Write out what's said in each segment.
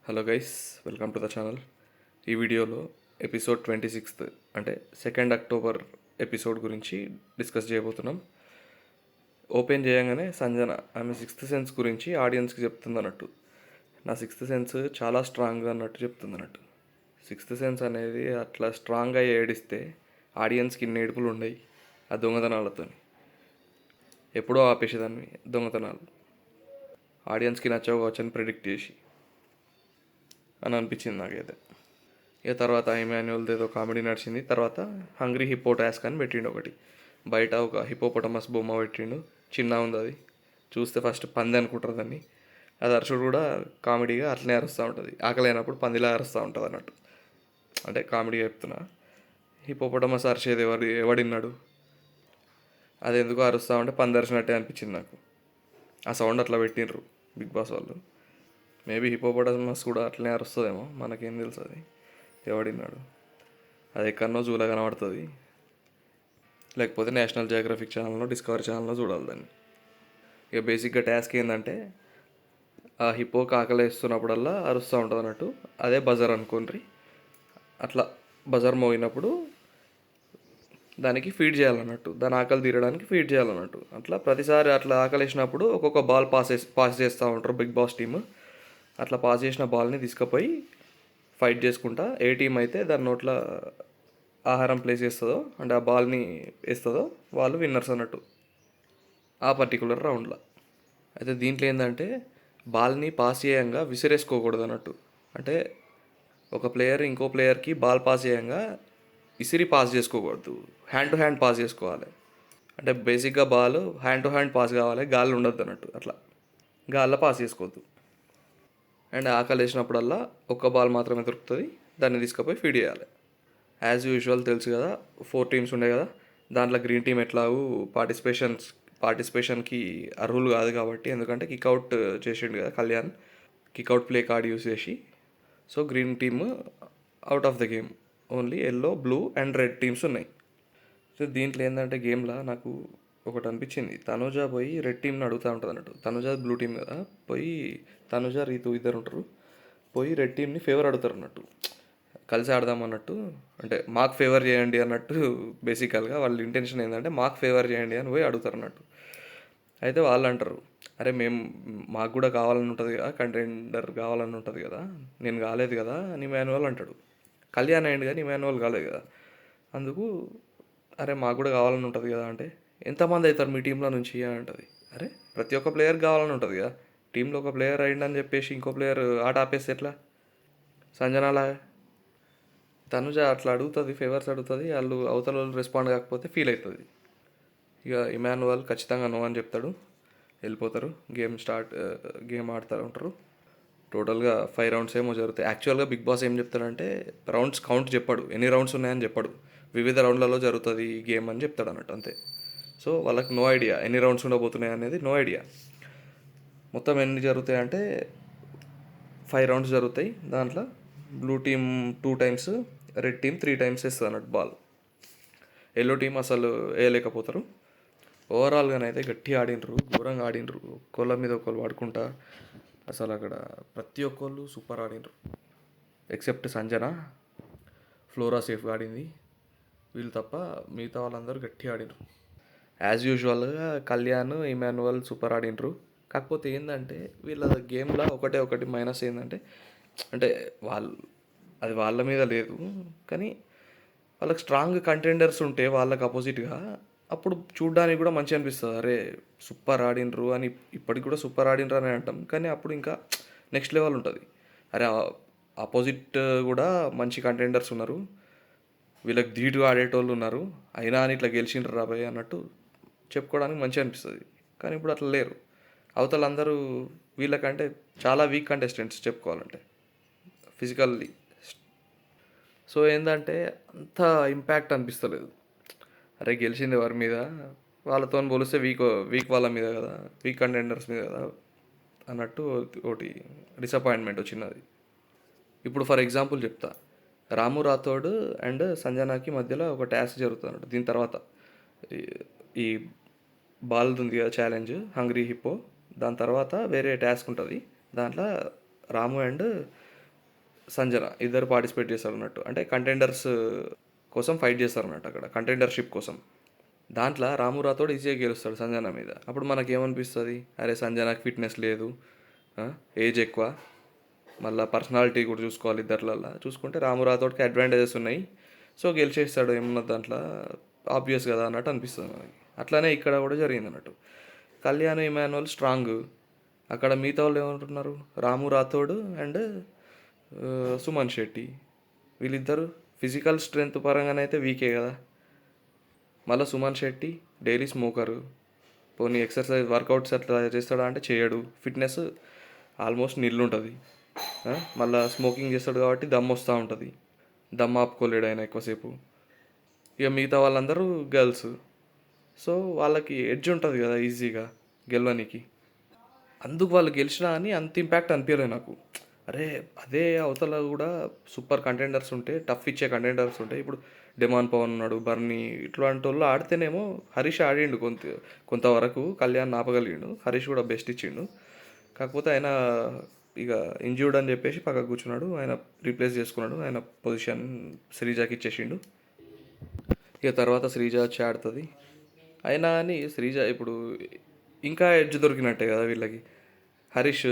Hello guys, welcome to the channel. ఈ వీడియోలో episode 26 అంటే 2 అక్టోబర్ ఎపిసోడ్ గురించి డిస్కస్ చేయబోతున్నాం. ఓపెన్ చేయగానే సంజన ఆమె సిక్స్త్ సెన్స్ గురించి ఆడియన్స్కి చెప్తుంది అన్నట్టు. నా సిక్స్త్ సెన్స్ చాలా స్ట్రాంగ్ అన్నట్టు చెప్తుంది అన్నట్టు. సిక్స్త్ సెన్స్ అనేది అట్లా స్ట్రాంగ్గా ఏడిస్తే ఆడియన్స్కి ఇన్ని ఏడుపులు ఉండయి ఆ దొంగతనాలతో. ఎప్పుడో ఆపేసేదాన్ని దొంగతనాలు, ఆడియన్స్కి నచ్చకపోవచ్చని ప్రిడిక్ట్ చేసి అని అనిపించింది నాకైతే. ఇక తర్వాత ఇమాన్యువల్ది ఏదో కామెడీ నడిచింది. తర్వాత హంగ్రీ హిప్పో టాస్క్ అని పెట్టిండు ఒకటి. బయట ఒక హిపోపటమస్ బొమ్మ పెట్టిండు, చిన్న ఉంది అది. చూస్తే ఫస్ట్ పంది అనుకుంటారు దాన్ని. అది అరుచుడు కూడా కామెడీగా అట్లనే అరుస్తూ ఉంటుంది, ఆకలి అయినప్పుడు పందిలా అరుస్తూ ఉంటుంది అన్నట్టు. అంటే కామెడీగా చెప్తున్నా. హిపోపటమస్ అరిచేది ఎవడిన్నాడు, అది ఎందుకు అరుస్తూ ఉంటే పంది అరిచినట్టే అనిపించింది నాకు. ఆ సౌండ్ అట్లా పెట్టిండ్రు బిగ్ బాస్ వాళ్ళు. మేబీ హిపోపటమస్ కూడా అట్లనే అరుస్తుందేమో, మనకేం తెలుసు అది ఎవడిన్నాడు. అది ఎక్కడనో జూలో కనబడుతుంది, లేకపోతే నేషనల్ జియోగ్రఫిక్ ఛానల్లో, డిస్కవరీ ఛానల్లో చూడాలి దాన్ని. ఇక బేసిక్గా టాస్క్ ఏంటంటే ఆ హిప్పోకి ఆకలి వేస్తున్నప్పుడల్లా అరుస్తూ ఉంటుంది అన్నట్టు. అదే బజర్ అనుకోండి. అట్లా బజర్ మోగినప్పుడు దానికి ఫీడ్ చేయాలన్నట్టు, దాని ఆకలి తీరడానికి ఫీడ్ చేయాలన్నట్టు. అట్లా ప్రతిసారి అట్లా ఆకలి వేసినప్పుడు ఒక్కొక్క బాల్ పాస్ చేస్తూ ఉంటారు బిగ్ బాస్ టీమ్. అట్లా పాస్ చేసిన బాల్ని తీసుకుపోయి ఫైట్ చేసుకుంటా ఏ టీం అయితే దాని నోట్లో ఆహారం ప్లేస్ చేస్తుందో, అంటే ఆ బాల్ని వేస్తుందో, వాళ్ళు విన్నర్స్ అన్నట్టు ఆ పర్టికులర్ రౌండ్లో. అయితే దీంట్లో ఏంటంటే బాల్ని పాస్ చేయంగా విసిరేసుకోకూడదు అన్నట్టు. అంటే ఒక ప్లేయర్ ఇంకో ప్లేయర్కి బాల్ పాస్ చేయంగా ఇసిరి పాస్ చేసుకోకూడదు, హ్యాండ్ టు హ్యాండ్ పాస్ చేసుకోవాలి. అంటే బేసిక్గా ball hand to hand pass కావాలి, గాల్లో ఉండొద్దు అన్నట్టు. అట్లా గాల్లో పాస్ చేసుకోవద్దు. అండ్ ఆకలి వేసినప్పుడల్లా ఒక్క బాల్ మాత్రమే దొరుకుతుంది, దాన్ని తీసుకుపోయి ఫీడ్ చేయాలి. యాజ్ యూజువల్ తెలుసు కదా, 4 టీమ్స్ ఉండే కదా. దాంట్లో గ్రీన్ టీం ఎట్లాగూ పార్టిసిపేషన్కి అర్హులు కాదు కాబట్టి, ఎందుకంటే కిక్అవుట్ చేసిండు కదా Kalyan, kick out play card use చేసి. So green team out of the game. Only yellow, blue and red teams ఉన్నాయి. సో దీంట్లో ఏంటంటే గేమ్లో నాకు ఒకటి అనిపించింది. తనుజ పోయి రెడ్ టీంని అడుగుతూ ఉంటుంది అన్నట్టు. తనుజ బ్లూ టీం కదా, పోయి తనుజ రీతు ఇద్దరు ఉంటారు, పోయి రెడ్ టీంని ఫేవర్ అడుగుతారు అన్నట్టు. కలిసి ఆడదాం అన్నట్టు, అంటే మాకు ఫేవర్ చేయండి అన్నట్టు. బేసికల్గా వాళ్ళ ఇంటెన్షన్ ఏంటంటే మాకు ఫేవర్ చేయండి అని పోయి అడుగుతారు అన్నట్టు. అయితే వాళ్ళు అంటారు, అరే మాకు కూడా కావాలని ఉంటుంది కదా, కంటెండర్ కావాలని ఉంటుంది కదా, నేను కాలేదు కదా అని ఇమాన్యువల్ అంటాడు. కళ్యాణ్ అయ్యింది కానీ ఇమాన్యువల్ కాలేదు కదా. అందుకు అరే మాకు కూడా కావాలని ఉంటుంది కదా అంటే, ఎంతమంది అవుతారు మీ టీంలో నుంచి అని అంటుంది. అరే ప్రతి ఒక్క ప్లేయర్ కావాలని ఉంటుంది కదా, టీంలో ఒక ప్లేయర్ అయ్యిందని చెప్పేసి ఇంకో ప్లేయర్ ఆట ఆపేస్తే ఎట్లా? సంజనాలా తనుజ అట్లా అడుగుతుంది, ఫేవర్స్ అడుగుతుంది, వాళ్ళు అవతల వాళ్ళు రెస్పాండ్ కాకపోతే ఫీల్ అవుతుంది. ఇక ఇమాన్యువల్ ఖచ్చితంగా నో అని చెప్తాడు, వెళ్ళిపోతారు. గేమ్ ఆడుతూ ఉంటారు. టోటల్గా 5 రౌండ్స్ ఏమో జరుగుతాయి. యాక్చువల్గా బిగ్ బాస్ ఏం చెప్తాడంటే రౌండ్స్ కౌంట్ చెప్పాడు, ఎన్ని రౌండ్స్ ఉన్నాయని చెప్పాడు. వివిధ రౌండ్లలో జరుగుతుంది ఈ గేమ్ అని చెప్తాడు అన్నట్టు, అంతే. సో వాళ్ళకి నో ఐడియా ఎన్ని రౌండ్స్ ఉండబోతున్నాయి అనేది, నో ఐడియా. మొత్తం ఎన్ని జరుగుతాయి అంటే 5 రౌండ్స్ జరుగుతాయి. దాంట్లో blue team 2 times, red team 3 times వేస్తుంది అన్నట్టు బాల్. ఎల్లో టీం అసలు వేయలేకపోతారు. ఓవరాల్గానైతే గట్టి ఆడినరు, ఘోరంగా ఆడినరు, ఒక్కోళ్ళ మీద ఒక్కళ్ళు పడుకుంటా. అసలు అక్కడ ప్రతి ఒక్కళ్ళు సూపర్ ఆడినరు, ఎక్సెప్ట్ సంజన. ఫ్లోరా సేఫ్గా ఆడింది, వీళ్ళు తప్ప మిగతా వాళ్ళందరూ గట్టి ఆడినరు. యాజ్ యూజువల్గా కళ్యాణ్, ఇమాన్యువల్ సూపర్ ఆడినరు. కాకపోతే ఏంటంటే వీళ్ళ గేమ్లో ఒకటి మైనస్ ఏంటంటే, అంటే అది వాళ్ళ మీద లేదు కానీ, వాళ్ళకి స్ట్రాంగ్ కంటెండర్స్ ఉంటే వాళ్ళకి అపోజిట్గా అప్పుడు చూడ్డానికి కూడా మంచిగా అనిపిస్తుంది. అరే సూపర్ ఆడినరు అని, ఇప్పటికి కూడా సూపర్ ఆడినరు అని అంటాం, కానీ అప్పుడు ఇంకా నెక్స్ట్ లెవెల్ ఉంటుంది. అరే ఆపోజిట్ కూడా మంచి కంటెండర్స్ ఉన్నారు, వీళ్ళకి ధీటుగా ఆడేటోళ్ళు ఉన్నారు, అయినా అని ఇట్లా గెలిచిండ్రు రాబోయే అన్నట్టు చెప్పుకోవడానికి మంచిగా అనిపిస్తుంది. కానీ ఇప్పుడు అట్లా లేరు. అవతల అందరూ వీళ్ళకంటే చాలా వీక్ కంటెస్టెంట్స్ చెప్పుకోవాలంటే ఫిజికల్లీ. సో ఏంటంటే అంత ఇంపాక్ట్ అనిపిస్తలేదు. అరే గెలిచింది ఎవరి మీద, వాళ్ళతో పోలిస్తే వీక్ వాళ్ళ మీద కదా, వీక్ కంటెండర్స్ మీద కదా అన్నట్టు ఒకటి డిసప్పాయింట్మెంట్ వచ్చినది. ఇప్పుడు ఫర్ ఎగ్జాంపుల్ చెప్తా. రాము రాథోడ్ అండ్ సంజనాకి మధ్యలో ఒక టాస్క్ జరుగుతుంది. దీని తర్వాత ఈ బాల్ ఉంది కదా ఛాలెంజ్, హంగ్రీ హిప్పో. దాని తర్వాత వేరే టాస్క్ ఉంటుంది. దాంట్లో రాము అండ్ సంజన ఇద్దరు పార్టిసిపేట్ చేస్తారు అన్నట్టు. అంటే కంటెండర్స్ కోసం ఫైట్ చేస్తారు అన్నట్టు అక్కడ కంటెండర్షిప్ కోసం. దాంట్లో రాము రాథోడ్ ఈజీగా గెలుస్తాడు సంజన మీద. అప్పుడు మనకేమనిపిస్తుంది, అరే సంజనాకి ఫిట్నెస్ లేదు, ఏజ్ ఎక్కువ, మళ్ళీ పర్సనాలిటీ కూడా చూసుకోవాలి ఇద్దరిలల్లా. చూసుకుంటే రాము రాథోడ్కి అడ్వాంటేజెస్ ఉన్నాయి, సో గెలిచేస్తాడు ఏమన్నా దాంట్లో, ఆబ్వియస్ కదా అన్నట్టు అనిపిస్తుంది మనకి. అట్లానే ఇక్కడ కూడా జరిగింది అన్నట్టు. కళ్యాణ్ ఇమాన్యుల్ స్ట్రాంగ్, అక్కడ మిగతా వాళ్ళు ఏమంటున్నారు, రాము రాథోడ్ అండ్ సుమన్ శెట్టి, వీళ్ళిద్దరు ఫిజికల్ స్ట్రెంగ్త్ పరంగానైతే వీకే కదా. మళ్ళీ సుమన్ శెట్టి డైలీ స్మోకరు, పోనీ ఎక్సర్సైజ్ వర్కౌట్స్ అట్లా చేస్తాడా అంటే చేయడు, ఫిట్నెస్ ఆల్మోస్ట్ ఉంటుంది. మళ్ళీ స్మోకింగ్ చేస్తాడు కాబట్టి దమ్ వస్తూ ఉంటుంది, దమ్ ఆపుకోలేడు ఆయన ఎక్కువసేపు. ఇక మిగతా వాళ్ళందరూ గర్ల్స్, సో వాళ్ళకి ఎడ్జ్ ఉంటుంది కదా ఈజీగా గెలవనికి. అందుకు వాళ్ళు గెలిచినా అని అంత ఇంపాక్ట్ అనిపించలేదు నాకు. అరే అదే అవతల కూడా సూపర్ కంటెండర్స్ ఉంటే, టఫ్ ఇచ్చే కంటెండర్స్ ఉంటే, ఇప్పుడు డెమాన్ పవన్ ఉన్నాడు, బర్నీ, ఇట్లాంటి వాళ్ళు ఆడితేనేమో, హరీష్ ఆడిండు కొంతవరకు, కళ్యాణ్ ఆపగలిగిండు, హరీష్ కూడా బెస్ట్ ఇచ్చిండు. కాకపోతే ఆయన ఇక ఇంజ్యూర్డ్ అని చెప్పేసి పక్కకు కూర్చున్నాడు, ఆయన రీప్లేస్ చేసుకున్నాడు, ఆయన పొజిషన్ శ్రీజాకి ఇచ్చేసిండు. ఇక తర్వాత శ్రీజ వచ్చి ఆడుతుంది. అయినా అని శ్రీజ ఇప్పుడు ఇంకా ఎడ్జ్ దొరికినట్టే కదా వీళ్ళకి. హరీష్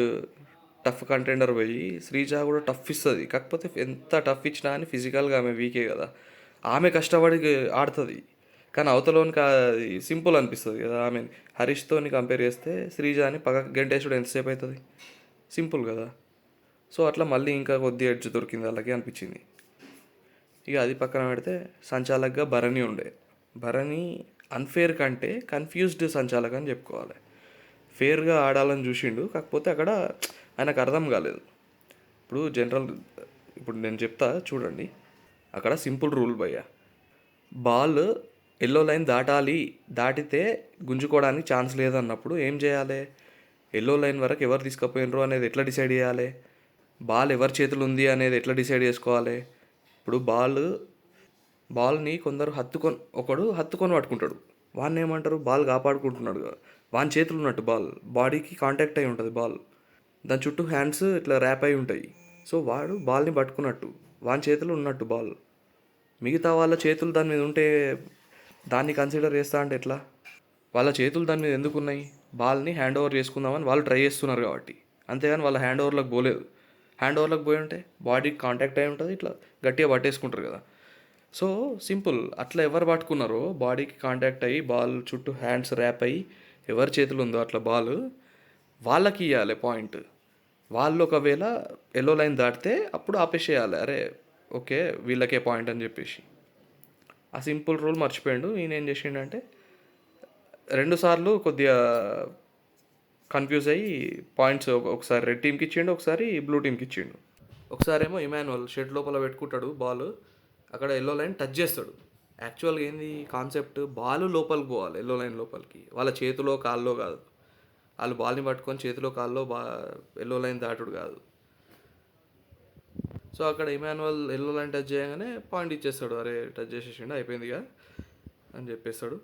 టఫ్ కంటెండర్ పోయి శ్రీజ కూడా టఫ్ ఇస్తుంది, కాకపోతే ఎంత టఫ్ ఇచ్చినా అని ఫిజికల్గా ఆమె వీకే కదా, ఆమె కష్టపడి ఆడుతుంది. కానీ అవతలోనికి అది సింపుల్ అనిపిస్తుంది కదా. ఆమె హరీష్తోని కంపేర్ చేస్తే శ్రీజాని పక్క గంటేసుడు ఎంతసేపు అవుతుంది, సింపుల్ కదా. సో అట్లా మళ్ళీ ఇంకా కొద్ది ఎడ్జ్ దొరికింది వాళ్ళకి అనిపించింది. ఇక అది పక్కన పెడితే సంచాలక్గా భరణి ఉండే. భరణి అన్ఫేర్ కంటే కన్ఫ్యూజ్డ్ సంచాలక్ అని చెప్పుకోవాలి. ఫేర్గా ఆడాలని చూసిండు, కాకపోతే అక్కడ ఆయనకు అర్థం కాలేదు. ఇప్పుడు నేను చెప్తా చూడండి. అక్కడ సింపుల్ రూల్ భయ్య, బాల్ ఎల్లో లైన్ దాటాలి, దాటితే గుంజుకోవడానికి ఛాన్స్ లేదన్నప్పుడు ఏం చేయాలి, ఎల్లో లైన్ వరకు ఎవరు తీసుకుపోయినరు అనేది ఎట్లా డిసైడ్ చేయాలి, బాల్ ఎవరి చేతులు ఉంది అనేది ఎట్లా డిసైడ్ చేసుకోవాలి. ఇప్పుడు బాల్ని కొందరు ఒకడు హత్తుకొని పట్టుకుంటాడు, వాడిని ఏమంటారు, బాల్ కాపాడుకుంటున్నాడు, వాని చేతులు ఉన్నట్టు, బాల్ బాడీకి కాంటాక్ట్ అయి ఉంటుంది, బాల్ దాని చుట్టూ హ్యాండ్స్ ఇట్లా ర్యాప్ అయి ఉంటాయి. సో వాడు బాల్ని పట్టుకున్నట్టు, వాని చేతులు ఉన్నట్టు బాల్. మిగతా వాళ్ళ చేతులు దాని మీద ఉంటే దాన్ని కన్సిడర్ చేస్తా అంటే ఎట్లా, వాళ్ళ చేతులు దాని మీద ఎందుకు ఉన్నాయి, బాల్ని హ్యాండ్ ఓవర్ చేసుకుందామని వాళ్ళు ట్రై చేస్తున్నారు కాబట్టి, అంతేగాని వాళ్ళ హ్యాండ్ ఓవర్లకు పోలేదు. హ్యాండ్ ఓవర్లకు పోయి ఉంటే బాడీకి కాంటాక్ట్ అయి ఉంటుంది, ఇట్లా గట్టిగా పట్టేసుకుంటారు కదా. సో సింపుల్, అట్లా ఎవరు పట్టుకున్నారో బాడీకి కాంటాక్ట్ అయ్యి బాల్ చుట్టూ హ్యాండ్స్ ర్యాప్ అయ్యి ఎవరి చేతులు ఉందో అట్లా బాల్ వాళ్ళకి ఇవ్వాలి పాయింట్. వాళ్ళు ఒకవేళ ఎల్లో లైన్ దాటితే అప్పుడు ఆపేసేయాలి, అరే ఓకే వీళ్ళకే పాయింట్ అని చెప్పేసి. ఆ సింపుల్ రూల్ మర్చిపోయాడు. ఈయన ఏం చేసిండంటే రెండుసార్లు కొద్దిగా కన్ఫ్యూజ్ అయ్యి పాయింట్స్ ఒకసారి రెడ్ టీమ్కి ఇచ్చిండు, ఒకసారి బ్లూ టీమ్కి ఇచ్చిండు. ఒకసారి ఏమో ఇమాన్యుల్ షెడ్ లోపల పెట్టుకుంటాడు బాల్, అక్కడ ఎల్లో లైన్ టచ్ చేస్తాడు. యాక్చువల్గా ఏంది కాన్సెప్ట్, బాల్ లోపలికి పోవాలి ఎల్లో లైన్ లోపలికి, వాళ్ళ చేతిలో కాల్లో కాదు. వాళ్ళు బాల్ని పట్టుకొని చేతిలో కాల్లో ఎల్లో లైన్ దాటుడు కాదు. సో అక్కడ ఇమాన్యుల్ ఎల్లో లైన్ టచ్ చేయగానే పాయింట్ ఇచ్చేస్తాడు, అరే టచ్ చేసేసిండు అయిపోయిందిగా అని చెప్పేస్తాడు.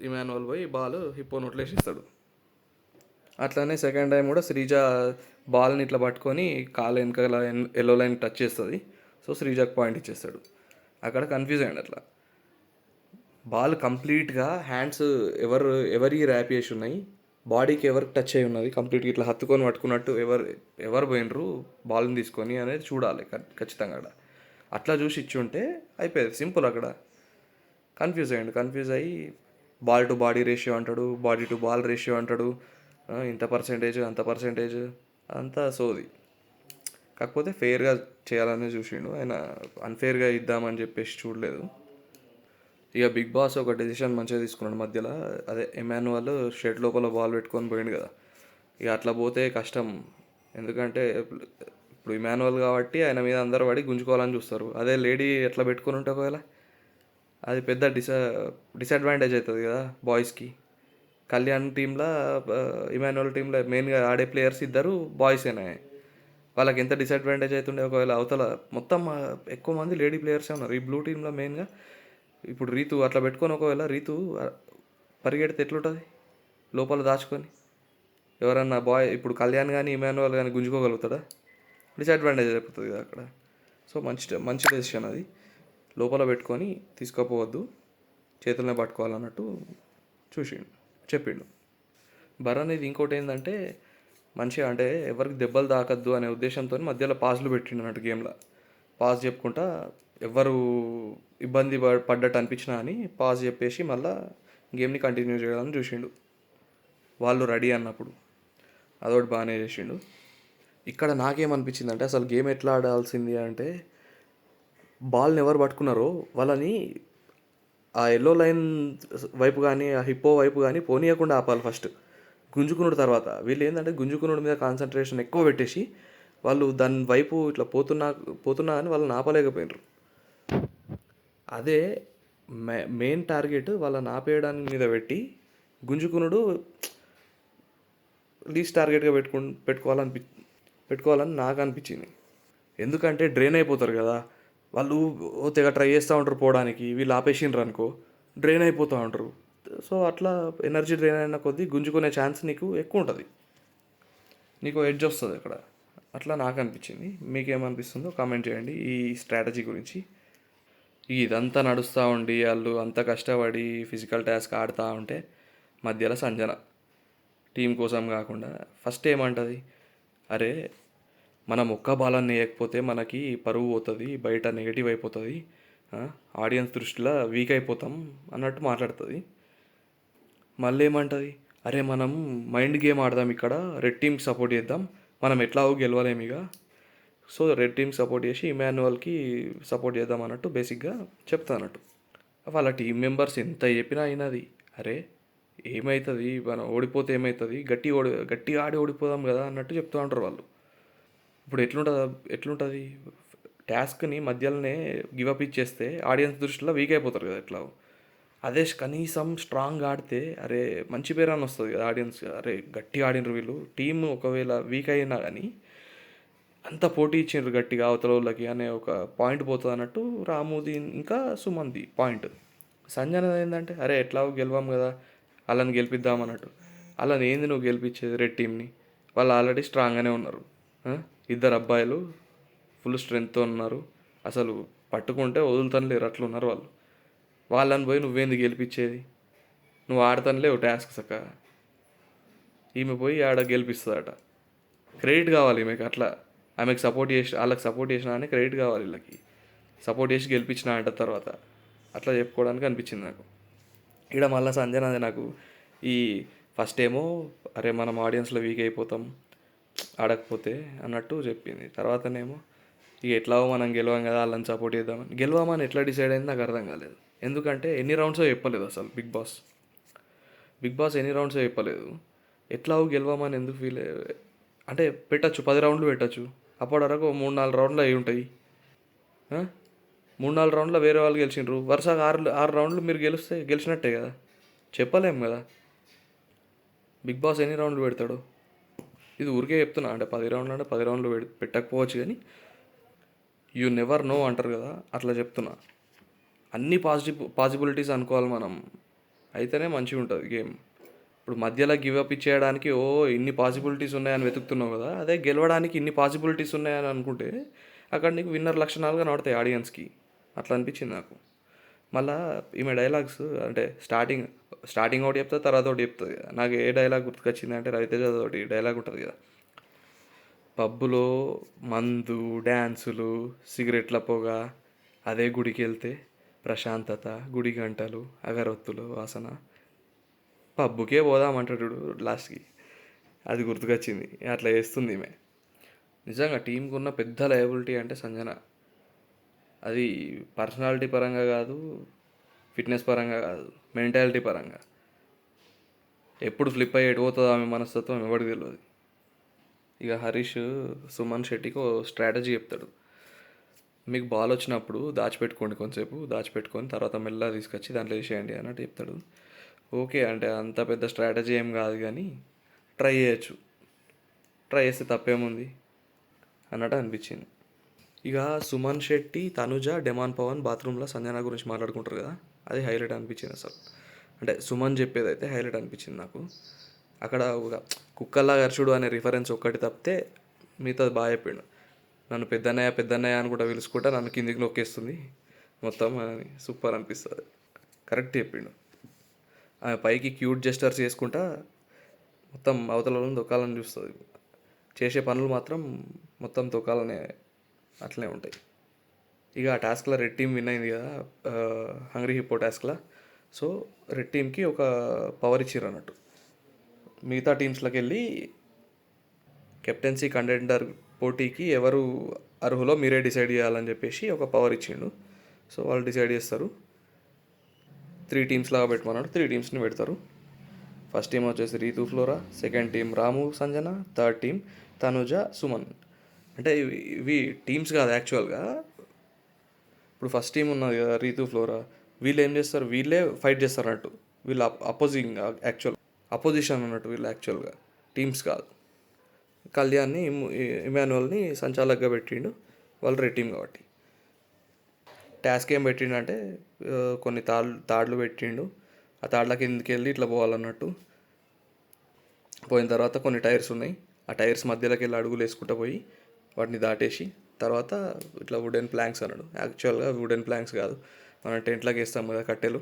ఇమాన్యుల్ పోయి బాల్ హిప్పో నోట్లో వేసేస్తాడు. అట్లానే సెకండ్ టైం కూడా శ్రీజ బాల్ని ఇట్లా పట్టుకొని కాలు వెనకాల ఎల్లో లైన్ టచ్ చేస్తుంది, సో శ్రీజాకి పాయింట్ ఇచ్చేస్తాడు. అక్కడ కన్ఫ్యూజ్ అయ్యండి. అట్లా బాల్ కంప్లీట్గా హ్యాండ్స్ ఎవరి ర్యాప్ చేసి ఉన్నాయి, బాడీకి ఎవరికి టచ్ అయి ఉన్నది, కంప్లీట్గా ఇట్లా హత్తుకొని పట్టుకున్నట్టు ఎవరు పోయినరు బాల్ని తీసుకొని అనేది చూడాలి ఖచ్చితంగా. అక్కడ అట్లా చూసి ఇచ్చి ఉంటే అయిపోయేది సింపుల్. అక్కడ కన్ఫ్యూజ్ అయ్యి బాల్ టు బాడీ రేషియో అంటాడు, బాడీ టు బాల్ రేషియో అంటాడు, ఇంత పర్సెంటేజ్ అంత పర్సెంటేజ్ అంతా సోది. కాకపోతే ఫెయిర్గా చేయాలని చూసిండు ఆయన, అన్ఫేర్గా ఇద్దామని చెప్పేసి చూడలేదు. ఇక బిగ్ బాస్ ఒక డెసిషన్ మంచిగా తీసుకున్నాడు మధ్యలో, అదే ఇమాన్యుల్ షెడ్ లోపల బాల్ పెట్టుకొని పోయిండు కదా. ఇక అట్లా పోతే కష్టం, ఎందుకంటే ఇప్పుడు ఇమాన్యుల్ కాబట్టి ఆయన మీద అందరూ పడి గుంజుకోవాలని చూస్తారు. అదే లేడీ ఎట్లా పెట్టుకొని ఉంటే ఒకవేళ అది పెద్ద డిసడ్వాంటేజ్ అవుతుంది కదా బాయ్స్కి. కళ్యాణ్ టీంలో ఇమాన్యుల్ టీంలో మెయిన్గా ఆడే ప్లేయర్స్ ఇద్దరు బాయ్సేనే, వాళ్ళకి ఎంత డిసడ్వాంటేజ్ అవుతుండే ఒకవేళ అవతల మొత్తం ఎక్కువ మంది లేడీ ప్లేయర్సే ఉన్నారు ఈ బ్లూ టీంలో మెయిన్గా. ఇప్పుడు రీతు అట్లా పెట్టుకొని ఒకవేళ రీతు పరిగెడితే ఎట్లుంటుంది లోపల దాచుకొని, ఎవరన్నా బాయ్ ఇప్పుడు కళ్యాణ్ కానీ ఇమాన్యుల్ కానీ గుంజుకోగలుగుతాడా, డిసడ్వాంటేజ్ అయిపోతుంది కదా అక్కడ. సో మంచి డెసిషన్ అది. లోపల పెట్టుకొని తీసుకోపోవద్దు, చేతులనే పట్టుకోవాలన్నట్టు చెప్పిండు. బర్న్ ఇది ఇంకోటి ఏంటంటే మంచిగా అంటే ఎవరికి దెబ్బలు తాకద్దు అనే ఉద్దేశంతో మధ్యలో పాజ్లు పెట్టిండు అన్నట్టు గేమ్లో. పాజ్ చెప్పుకుంటా ఎవరు ఇబ్బంది పడ్డట్టు అనిపించినా అని పాజ్ చెప్పేసి మళ్ళీ గేమ్ని కంటిన్యూ చేయాలని చూసిండు వాళ్ళు రెడీ అన్నప్పుడు. అదొకటి బాగానే చేసిండు. ఇక్కడ నాకేమనిపించింది అంటే అసలు గేమ్ ఎట్లా ఆడాల్సింది అంటే బాల్ని ఎవరు పట్టుకున్నారో వాళ్ళని ఆ ఎల్లో లైన్ వైపు కానీ ఆ హిప్పో వైపు కానీ పోనీయకుండా ఆపాలి ఫస్ట్. గుంజుకునుడు తర్వాత వీళ్ళు ఏంటంటే గుంజుకునుడు మీద కాన్సన్ట్రేషన్ ఎక్కువ పెట్టేసి వాళ్ళు దాని వైపు ఇట్లా పోతున్నా అని వాళ్ళని ఆపలేకపోయినారు. అదే మెయిన్ టార్గెట్ వాళ్ళని ఆపేయడానికి మీద పెట్టి గుంజుకునుడు లీస్ట్ టార్గెట్గా పెట్టుకోవాలని నాకు అనిపించింది. ఎందుకంటే డ్రైన్ అయిపోతారు కదా వాళ్ళు, తెగ ట్రై చేస్తూ ఉంటారు పోవడానికి, వీళ్ళు ఆపేసిండ్రు అనుకో డ్రైన్ అయిపోతూ ఉంటారు. సో అట్లా ఎనర్జీ డ్రైన్ అయిన కొద్దీ గుంజుకునే ఛాన్స్ నీకు ఎక్కువ ఉంటుంది, నీకు ఎడ్జ్ వస్తుంది అక్కడ. అట్లా నాకు అనిపించింది. మీకేమనిపిస్తుందో కామెంట్ చేయండి ఈ స్ట్రాటజీ గురించి. ఇదంతా నడుస్తూ ఉండి వాళ్ళు అంత కష్టపడి ఫిజికల్ టాస్క్ ఆడుతూ ఉంటే మధ్యలో సంజన టీం కోసం కాకుండా ఫస్ట్ ఏమంటుంది, అరే మనం ఒక్క బాలన్ని వేయకపోతే మనకి పరువు పోతుంది, బయట నెగిటివ్ అయిపోతుంది, ఆడియన్స్ దృష్టిలో వీక్ అయిపోతాం అన్నట్టు మాట్లాడుతుంది. మళ్ళీ ఏమంటుంది, అరే మనం మైండ్ గేమ్ ఆడదాం, ఇక్కడ రెడ్ టీమ్కి సపోర్ట్ చేద్దాం, మనం ఎట్లాగో గెలవలేము ఇక, సో రెడ్ టీమ్కి సపోర్ట్ చేసి ఇమాన్యువల్కి సపోర్ట్ చేద్దాం అన్నట్టు బేసిక్గా చెప్తా అన్నట్టు. వాళ్ళ టీం మెంబర్స్ ఎంత చెప్పినా అయినది, అరే ఏమవుతుంది మనం ఓడిపోతే ఏమవుతుంది, గట్టిగా ఆడి ఓడిపోదాం కదా అన్నట్టు చెప్తూ ఉంటారు వాళ్ళు. ఇప్పుడు ఎట్లుంటుంది టాస్క్ని మధ్యలోనే గివప్ ఇచ్చేస్తే ఆడియన్స్ దృష్టిలో వీక్ అయిపోతారు కదా ఎట్లా. అదే కనీసం స్ట్రాంగ్ ఆడితే అరే మంచి పేరు అని వస్తుంది కదా ఆడియన్స్, అరే గట్టిగా ఆడినరు వీళ్ళు, టీం ఒకవేళ వీక్ అయినా కానీ అంత పోటీ ఇచ్చిండ్రు గట్టిగా అవతల వాళ్ళకి అనే ఒక పాయింట్ పోతుంది అన్నట్టు రాముది ఇంకా సుమన్ది పాయింట్. సంజన ఏంటంటే అరే ఎట్లాగో గెలవాం కదా వాళ్ళని గెలిపిద్దాం అన్నట్టు. వాళ్ళని ఏంది నువ్వు గెలిపించేది రెడ్ టీంని, వాళ్ళు ఆల్రెడీ స్ట్రాంగ్గానే ఉన్నారు, ఇద్దరు అబ్బాయిలు ఫుల్ స్ట్రెంగ్త్తో ఉన్నారు, అసలు పట్టుకుంటే వదులుతాను లేరు అట్లా ఉన్నారు వాళ్ళు. వాళ్ళని పోయి నువ్వేంది గెలిపించేది, నువ్వు ఆడతాను లేవు టాస్క్ చక్కగా, ఈమె పోయి ఆడ గెలిపిస్తుందట. క్రెడిట్ కావాలి ఈమెకి, అట్లా ఆమెకు సపోర్ట్ చేసి వాళ్ళకి సపోర్ట్ చేసినా అని క్రెడిట్ కావాలి వీళ్ళకి, సపోర్ట్ చేసి గెలిపించిన అంట తర్వాత అట్లా చెప్పుకోవడానికి అనిపించింది నాకు. ఇక్కడ మళ్ళీ సంజన అది నాకు ఈ ఫస్ట్ ఏమో అరే మనం ఆడియన్స్లో వీక్ అయిపోతాం ఆడకపోతే అన్నట్టు చెప్పింది, తర్వాతనేమో ఇక ఎట్లాగో మనం గెలవం కదా వాళ్ళని సపోర్ట్ చేద్దామని. గెలవమని ఎట్లా డిసైడ్ అయింది నాకు అర్థం కాలేదు. ఎందుకంటే ఎన్ని రౌండ్సో చెప్పలేదు అసలు బిగ్ బాస్ ఎన్ని రౌండ్సో చెప్పలేదు. ఎట్లాగో గెలవమని ఎందుకు ఫీల్ అంటే పెట్టచ్చు 10 రౌండ్లు పెట్టచ్చు, అప్పటి వరకు 3-4 రౌండ్లు అయి ఉంటాయి. 3-4 రౌండ్లో వేరే వాళ్ళు గెలిచిండ్రు, వరుసగా 6 రౌండ్లు మీరు గెలిచినట్టే కదా, చెప్పలేం కదా బిగ్ బాస్ ఎన్ని రౌండ్లు పెడతాడు. ఇది ఊరికే చెప్తున్నా, అంటే 10 రౌండ్లు అంటే 10 రౌండ్లు పెట్టకపోవచ్చు కానీ యూ నెవర్ నో అంటారు కదా, అట్లా చెప్తున్నా. అన్ని పాసిబిలిటీస్ అనుకోవాలి మనం, అయితేనే మంచిగా ఉంటుంది గేమ్. ఇప్పుడు మధ్యలో గివప్ ఇచ్చేయడానికి ఇన్ని పాసిబిలిటీస్ ఉన్నాయని వెతుకుతున్నావు కదా, అదే గెలవడానికి ఇన్ని పాసిబిలిటీస్ ఉన్నాయని అనుకుంటే అక్కడ నీకు విన్నర్ లక్షణాలుగా నడతాయి ఆడియన్స్కి. అట్లా అనిపించింది నాకు. మళ్ళీ ఈమె డైలాగ్స్ అంటే స్టార్టింగ్ ఒకటి చెప్తుంది, తర్వాత ఒకటి చెప్తుంది కదా. నాకు ఏ డైలాగ్ గుర్తుకొచ్చింది అంటే రవితేజ ఒకటి డైలాగ్ ఉంటుంది కదా, పబ్బులో మందు డ్యాన్సులు సిగరెట్ల పొగ, అదే గుడికి వెళ్తే ప్రశాంతత, గుడి గంటలు అగరొత్తులు వాసన, పబ్బుకే పోదామంటాడు లాస్ట్కి. అది గుర్తుకొచ్చింది, అట్లా చేస్తుంది ఈమె. నిజంగా టీంకి ఉన్న పెద్ద లయబిలిటీ అంటే సంజన. అది పర్సనాలిటీ పరంగా కాదు, ఫిట్నెస్ పరంగా కాదు, మెంటాలిటీ పరంగా. ఎప్పుడు ఫ్లిప్ అయ్యి ఎటు పోతుందో ఆమె మనస్తత్వం ఎవరికి తెలియదు. ఇక హరీష్ సుమన్ శెట్టికి స్ట్రాటజీ చెప్తాడు, మీకు బాల్ వచ్చినప్పుడు దాచిపెట్టుకోండి, కొంతసేపు దాచిపెట్టుకొని తర్వాత మెల్లగా తీసుకొచ్చి దాంట్లో వేసేయండి అన్నట్టు చెప్తాడు. ఓకే అంటే అంత పెద్ద స్ట్రాటజీ ఏం కాదు కానీ ట్రై చేస్తే తప్పేముంది అన్నట్టు అనిపించింది. ఇక సుమన్ శెట్టి, తనుజ, డెమాన్ పవన్ బాత్రూంలో సంజన గురించి మాట్లాడుకుంటారు కదా, అది హైలైట్ అనిపించింది అసలు. అంటే సుమన్ చెప్పేది అయితే హైలైట్ అనిపించింది నాకు. అక్కడ ఒక కుక్కల్లా గర్చుడు అనే రిఫరెన్స్ ఒక్కటి తప్పితే మిగతాది బాగా చెప్పిండు. నన్ను పెద్దన్నయ్య పెద్దన్నయ్య అని కూడా పిలుచుకుంటా నన్ను కిందికి నొక్కేస్తుంది మొత్తం అని సూపర్ అనిపిస్తుంది. కరెక్ట్ చెప్పిండు. ఆమె పైకి క్యూట్ జెస్టర్స్ చేసుకుంటా మొత్తం అవతలను తొక్కాలని చూస్తుంది. చేసే పనులు మాత్రం మొత్తం తొక్కాలనే అట్లనే ఉంటాయి. ఇక ఆ టాస్క్లో రెడ్ టీం విన్ అయింది కదా, హంగ్రీ హిప్పో టాస్క్లో. సో రెడ్ టీంకి ఒక పవర్ ఇచ్చారు అన్నట్టు. మిగతా టీమ్స్లోకి వెళ్ళి కెప్టెన్సీ కంటెండర్ పోటీకి ఎవరు అర్హులో మీరే డిసైడ్ చేయాలని చెప్పేసి ఒక పవర్ ఇచ్చిండు. సో వాళ్ళు డిసైడ్ చేస్తారు. 3 టీమ్స్ లాగా పెట్టమన్నాడు. 3 టీమ్స్ని పెడతారు. ఫస్ట్ టీం వచ్చేసి Ritu flora, second team Ramu Sanjana, third team Tanuja Suman. అంటే ఇవి టీమ్స్ కాదు యాక్చువల్గా. ఇప్పుడు ఫస్ట్ టీం ఉన్నది కదా రీతు ఫ్లోరా, వీళ్ళు ఏం చేస్తారు, వీళ్ళే ఫైట్ చేస్తారు అన్నట్టు. వీళ్ళు అపోజిషన్ అన్నట్టు వీళ్ళు యాక్చువల్గా, టీమ్స్ కాదు. కళ్యాణ్ని ఇమాన్యువల్ని సంచాలకుగా పెట్టిండు, వాళ్ళు రెడ్ టీం కాబట్టి. టాస్క్ ఏం పెట్టిండంటే కొన్ని తాడులు పెట్టిండు. ఆ తాడ్ల కిందకి వెళ్ళి ఇట్లా పోవాలన్నట్టు. పోయిన తర్వాత కొన్ని టైర్స్ ఉన్నాయి, ఆ టైర్స్ మధ్యలోకి వెళ్ళి అడుగులు వేసుకుంటూ పోయి వాటిని దాటేసి తర్వాత ఇట్లా వుడెన్ ప్లాంక్స్ అన్నాడు. యాక్చువల్గా వుడెన్ ప్లాంక్స్ కాదు, మనం టెంట్లోకి వేస్తాం కదా కట్టెలు,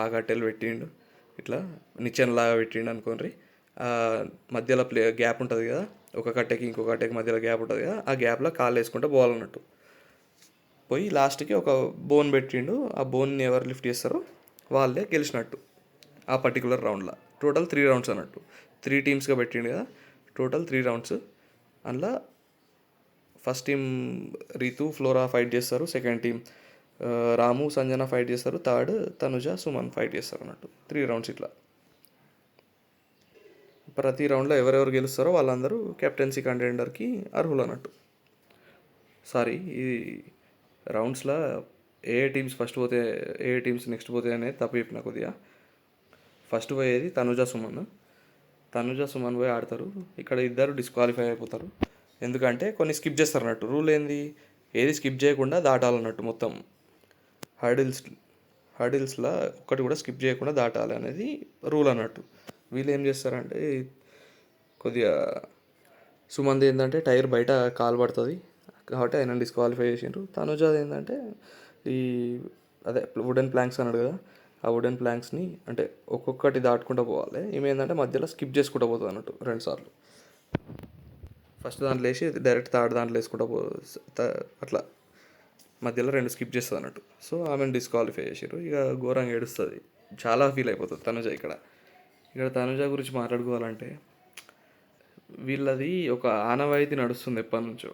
ఆ కట్టెలు పెట్టిండు. ఇట్లా నిచ్చెనలాగా పెట్టిండు అనుకోండి. మధ్యలో గ్యాప్ ఉంటుంది కదా, ఒక కట్టెకి ఇంకో కట్టెకి మధ్యలో గ్యాప్ ఉంటుంది కదా, ఆ గ్యాప్లో కాళ్ళు వేసుకుంటూ పోవాలన్నట్టు. పోయి లాస్ట్కి ఒక బోన్ పెట్టిండు. ఆ బోన్ని ఎవరు లిఫ్ట్ చేస్తారో వాళ్ళే గెలిచినట్టు ఆ పర్టికులర్ రౌండ్లో. టోటల్ 3 రౌండ్స్ అన్నట్టు. 3 టీమ్స్గా పెట్టిండు కదా, టోటల్ 3 రౌండ్స్. అందులో first team Ritu Flora fight చేస్తారు, second team Ramu Sanjana fight చేస్తారు, థర్డ్ తనుజ సుమన్ ఫైట్ చేస్తారు అన్నట్టు. 3 రౌండ్స్ ఇట్లా. ప్రతి రౌండ్లో ఎవరెవరు గెలుస్తారో వాళ్ళందరూ కెప్టెన్సీ కంటెండర్కి అర్హులు అన్నట్టు. సారీ, ఈ రౌండ్స్లో ఏ టీమ్స్ ఫస్ట్ పోతే ఏ టీమ్స్ నెక్స్ట్ పోతే అనేది తప్పు చెప్పిన కొద్దిగా. ఫస్ట్ పోయేది తనుజ సుమన్ పోయి ఆడతారు. ఇక్కడ ఇద్దరు డిస్క్వాలిఫై అయిపోతారు. ఎందుకంటే కొన్ని స్కిప్ చేస్తారు అన్నట్టు. రూల్ ఏంది, ఏది స్కిప్ చేయకుండా దాటాలన్నట్టు. మొత్తం హర్డిల్స్లో ఒక్కటి కూడా స్కిప్ చేయకుండా దాటాలి అనేది రూల్ అన్నట్టు. వీళ్ళు ఏం చేస్తారంటే కొద్దిగా సుమంది ఏంటంటే టైర్ బయట కాలు పడుతుంది కాబట్టి ఆయన డిస్క్వాలిఫై చేసిండ్రు. తనుజాది ఏంటంటే ఈ అదే వుడెన్ ప్లాంక్స్ అన్నాడు కదా, ఆ వుడెన్ ప్లాంక్స్ని అంటే ఒక్కొక్కటి దాటుకుంటూ పోవాలి. ఈమె ఏంటంటే మధ్యలో స్కిప్ చేసుకుంటూ పోతుంది అన్నట్టు 2 సార్లు. ఫస్ట్ దాంట్లో వేసి డైరెక్ట్ థర్డ్ దాంట్లో వేసుకుంటూ అట్లా మధ్యలో 2 స్కిప్ చేస్తుంది అన్నట్టు. సో ఆమెను డిస్క్వాలిఫై చేసారు. ఇక ఘోరంగా ఏడుస్తుంది, చాలా ఫీల్ అయిపోతుంది తనుజ. ఇక్కడ తనుజ గురించి మాట్లాడుకోవాలంటే వీళ్ళది ఒక ఆనవాయితీ నడుస్తుంది ఎప్పటి నుంచో.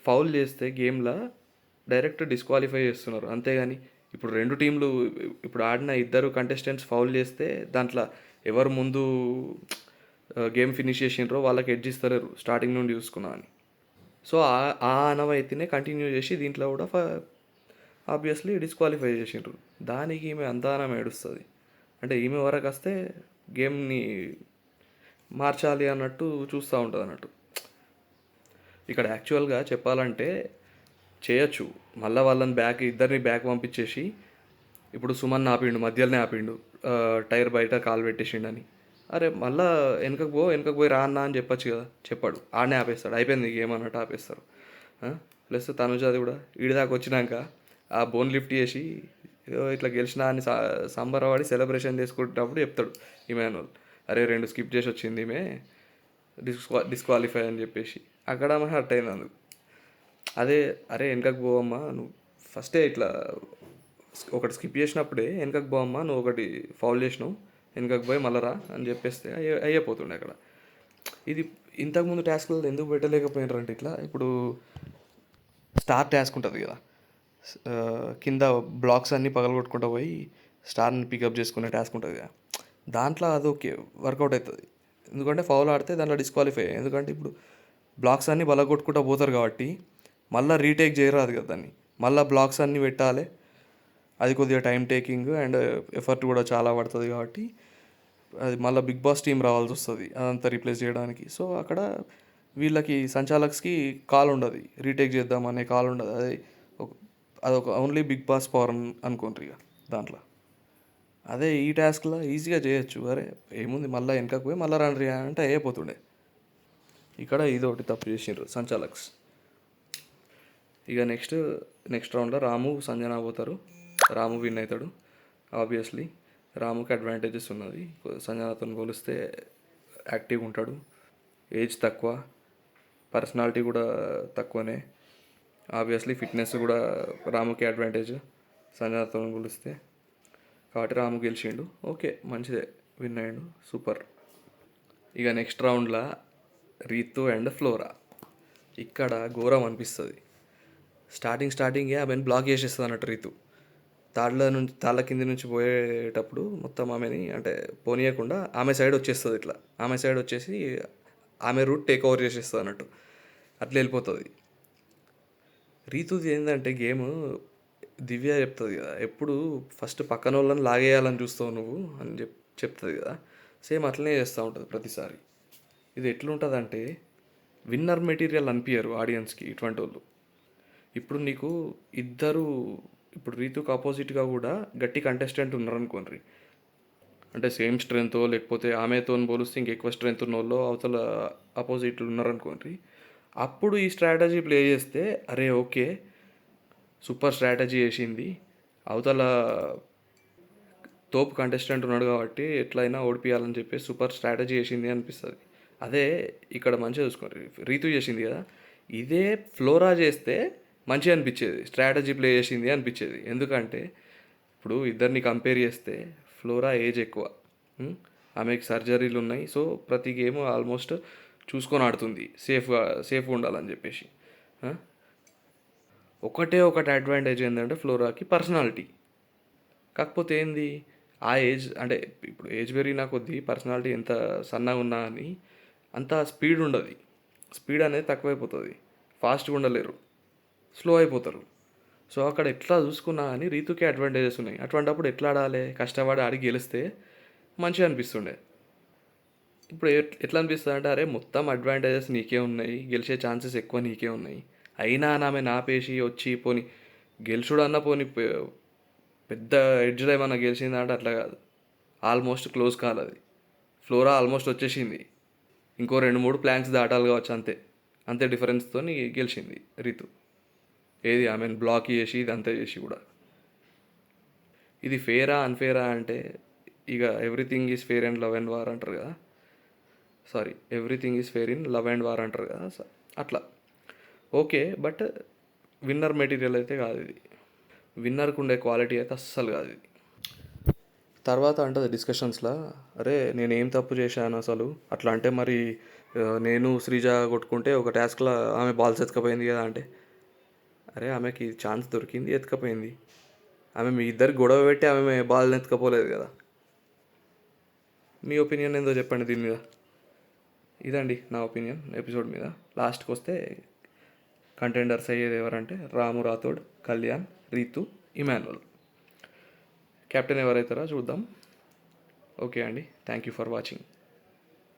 ఫౌల్ చేస్తే గేమ్లో డైరెక్ట్ డిస్క్వాలిఫై చేస్తున్నారు. అంతేగాని ఇప్పుడు 2 టీంలు ఇప్పుడు ఆడిన ఇద్దరు కంటెస్టెంట్స్ ఫౌల్ చేస్తే దాంట్లో ఎవరు ముందు గేమ్ ఫినిష్ చేసిండ్రో వాళ్ళకి ఎడ్జ్ ఇస్తలేరు స్టార్టింగ్ నుండి చూసుకున్నా అని. సో ఆ ఆనవాయితీనే కంటిన్యూ చేసి దీంట్లో కూడా ఆబ్వియస్లీ డిస్క్వాలిఫై చేసిండ్రు. దానికి ఈమె అంతానం ఏడుస్తుంది. అంటే ఈమె వరకు వస్తే గేమ్ని మార్చాలి అన్నట్టు చూస్తూ ఉంటుంది అన్నట్టు. ఇక్కడ యాక్చువల్గా చెప్పాలంటే చేయొచ్చు, మళ్ళీ వాళ్ళని ఇద్దరిని బ్యాక్ పంపించేసి ఇప్పుడు సుమన్ ఆపిండు, మధ్యలోనే ఆపిండు, టైర్ బయట కాలు పెట్టేసిండని. అరే మళ్ళీ వెనకకు పోయి రా అన్న అని చెప్పొచ్చు కదా, చెప్పాడు. ఆడనే ఆపేస్తాడు, అయిపోయింది గేమ్ అన్నట్టు ఆపేస్తారు. ప్లస్ తనుజాది కూడా ఈడిదాకా వచ్చినాక ఆ బోన్ లిఫ్ట్ చేసి ఇట్లా గెలిచినా అని సంబరపడి సెలబ్రేషన్ చేసుకుంటున్నప్పుడు చెప్తాడు ఇమాన్యుల్, అరే 2 స్కిప్ చేసి వచ్చింది ఈమె, డిస్క్వాలిఫై అని చెప్పేసి. అక్కడ హర్ట్ అయింది అందుకు. అరే వెనకకు పోవమ్మా, నువ్వు ఫస్టే ఇట్లా ఒకటి స్కిప్ చేసినప్పుడే వెనకకు పోవమ్మా, నువ్వు ఒకటి ఫౌల్ చేసినావు, వెనకకు పోయి మళ్ళరా అని చెప్పేస్తే అయిపోతుండే అక్కడ. ఇది ఇంతకుముందు టాస్క్లలో ఎందుకు పెట్టలేకపోయినారు అంటే ఇట్లా, ఇప్పుడు స్టార్ టాస్క్ ఉంటుంది కదా, కింద బ్లాక్స్ అన్నీ పగలగొట్టుకుంటూ పోయి స్టార్ని పికప్ చేసుకునే టాస్క్ ఉంటుంది కదా, దాంట్లో అది ఓకే వర్కౌట్ అవుతుంది. ఎందుకంటే ఫౌల్ ఆడితే దాంట్లో డిస్క్వాలిఫై. ఎందుకంటే ఇప్పుడు బ్లాక్స్ అన్నీ బలగొట్టుకుంటూ పోతారు కాబట్టి మళ్ళీ రీటేక్ చేయరాదు కదా దాన్ని, మళ్ళీ బ్లాక్స్ అన్నీ పెట్టాలి. అది కొద్దిగా టైం టేకింగ్ అండ్ ఎఫర్ట్ కూడా చాలా పడుతుంది కాబట్టి అది మళ్ళీ బిగ్ బాస్ టీం రావాల్సి వస్తుంది అదంతా రీప్లేస్ చేయడానికి. సో అక్కడ వీళ్ళకి సంచాలక్స్కి కాల్ ఉండదు, రీటేక్ చేద్దామనే కాల్ ఉండదు. అదొక ఓన్లీ బిగ్ బాస్ పవర్ అనుకుంటారు ఇక దాంట్లో. అదే ఈ టాస్క్లో ఈజీగా చేయొచ్చు. అరే ఏముంది మళ్ళీ వెనకకు పోయి మళ్ళీ రండి అంటే అయిపోతుండే. ఇక్కడ ఇది ఒకటి తప్పు చేసిండ్రు సంచాలక్స్. ఇక నెక్స్ట్ రౌండ్లో రాము సంజన పోతారు. రాము విన్ అవుతాడు ఆబ్వియస్లీ. రాముకి అడ్వాంటేజెస్ ఉన్నది, సంజనతో పోలిస్తే యాక్టివ్గా ఉంటాడు, ఏజ్ తక్కువ, పర్సనాలిటీ కూడా తక్కువనే. ఆబ్వియస్లీ ఫిట్నెస్ కూడా రాముకి అడ్వాంటేజ్ సంజనతో పోలిస్తే. కాబట్టి రాము గెలిచిండు, ఓకే మంచిదే, విన్ అయ్యిండు, సూపర్. ఇక నెక్స్ట్ రౌండ్లో రీతు అండ్ ఫ్లోరా. ఇక్కడ ఘోరం అనిపిస్తుంది. స్టార్టింగే ఆమెను బ్లాక్ చేసేస్తుంది అన్నట్టు రీతు. తాళ్ళ కింది నుంచి పోయేటప్పుడు మొత్తం ఆమెని అంటే పోనీయకుండా ఆమె సైడ్ వచ్చేస్తుంది. ఇట్లా ఆమె సైడ్ వచ్చేసి ఆమె రూట్ టేక్ ఓవర్ చేసేస్తుంది అన్నట్టు, అట్లా వెళ్ళిపోతుంది. రీతుది ఏంటంటే గేమ్ దివ్య చెప్తుంది కదా, ఎప్పుడు ఫస్ట్ పక్కన వాళ్ళని లాగేయాలని చూస్తావు నువ్వు అని చెప్తుంది కదా, సేమ్ అట్లనే చేస్తూ ఉంటుంది ప్రతిసారి. ఇది ఎట్లుంటుందంటే విన్నర్ మెటీరియల్ అనిపించరు ఆడియన్స్కి ఇటువంటి వాళ్ళు. ఇప్పుడు నీకు ఇప్పుడు రీతుకు ఆపోజిట్గా కూడా గట్టి కంటెస్టెంట్ ఉన్నారనుకోండి, అంటే సేమ్ స్ట్రెంత్ లేకపోతే ఆమెతో పోలిస్తే ఇంకెక్కువ స్ట్రెంత్ ఉన్న వాళ్ళు అవతల ఆపోజిట్లు ఉన్నారనుకోండి, అప్పుడు ఈ స్ట్రాటజీ ప్లే చేస్తే అరే ఓకే సూపర్ స్ట్రాటజీ వేసింది, అవతల తోపు కంటెస్టెంట్ ఉన్నాడు కాబట్టి ఎట్లయినా ఓడిపియాలని చెప్పి సూపర్ స్ట్రాటజీ వేసింది అనిపిస్తుంది. అదే ఇక్కడ మంచిగా చూసుకోండి, రీతు చేసింది కదా, ఇదే ఫ్లోరా చేస్తే మంచిగా అనిపించేది, స్ట్రాటజీ ప్లే చేసింది అనిపించేది. ఎందుకంటే ఇప్పుడు ఇద్దరిని కంపేర్ చేస్తే ఫ్లోరా ఏజ్ ఎక్కువ, ఆమెకి సర్జరీలు ఉన్నాయి, సో ప్రతి గేమ్ ఆల్మోస్ట్ చూసుకొని ఆడుతుంది సేఫ్గా ఉండాలని చెప్పేసి. ఒకటి అడ్వాంటేజ్ ఏంటంటే ఫ్లోరాకి పర్సనాలిటీ. కాకపోతే ఏంది, ఆ ఏజ్ అంటే ఇప్పుడు ఏజ్ పెరిగినా కొద్దీ పర్సనాలిటీ ఎంత సన్నగా ఉన్నా అని అంత స్పీడ్ ఉండదు, స్పీడ్ అనేది తక్కువైపోతుంది, ఫాస్ట్గా ఉండలేరు, స్లో అయిపోతారు. సో అక్కడ ఎట్లా చూసుకున్నా కానీ రీతుకే అడ్వాంటేజెస్ ఉన్నాయి. అటువంటిప్పుడు ఎట్లా ఆడాలి, కష్టపడి ఆడి గెలిస్తే మంచిగా అనిపిస్తుండే. ఇప్పుడు ఎట్లా అనిపిస్తుంది అంటే అరే మొత్తం అడ్వాంటేజెస్ నీకే ఉన్నాయి, గెలిచే ఛాన్సెస్ ఎక్కువ నీకే ఉన్నాయి, అయినా ఆమె నాపేసి వచ్చి పోని గెలుచుడన్నా పోని పెద్ద ఎడ్జ్లో ఏమన్నా గెలిచిందా అంటే అట్లా కాదు, ఆల్మోస్ట్ క్లోజ్ కాలేదు. ఫ్లోరా ఆల్మోస్ట్ వచ్చేసింది, ఇంకో 2-3 ప్లాంక్స్ దాటాలి కావచ్చు, అంతే డిఫరెన్స్తో గెలిచింది రీతు. ఏది ఆమెను బ్లాక్ చేసి ఇదంతా చేసి కూడా. ఇది ఫేరా అన్ఫేరా అంటే ఇక everything is fair and love and war అంటారు కదా, everything is fair in love and war అంటారు కదా, అట్లా ఓకే. బట్ విన్నర్ మెటీరియల్ అయితే కాదు ఇది, విన్నర్కి ఉండే క్వాలిటీ అయితే అస్సలు కాదు ఇది. తర్వాత అంటది డిస్కషన్స్లో, అరే నేనేం తప్పు చేశాను అసలు, అట్లా అంటే మరి నేను శ్రీజ కొట్టుకుంటే ఒక టాస్క్లో ఆమె బాల్స్ ఎత్తుకపోయింది కదా అంటే, అరే ఆమెకి ఛాన్స్ దొరికింది ఎత్తుకపోయింది, ఆమె మీ ఇద్దరికి గొడవ పెట్టి ఆమె బాల్ని ఎత్తుకపోలేదు కదా. మీ ఒపీనియన్ ఏందో చెప్పండి దీని మీద. ఇదండి నా ఒపీనియన్ ఎపిసోడ్ మీద. లాస్ట్కి వస్తే కంటెండర్స్ అయ్యేది ఎవరంటే రాము రాథోడ్, కళ్యాణ్, రీతు, ఇమాన్యుల్. కెప్టెన్ ఎవరైతారో చూద్దాం. ఓకే అండి, థ్యాంక్ యూ ఫర్ వాచింగ్.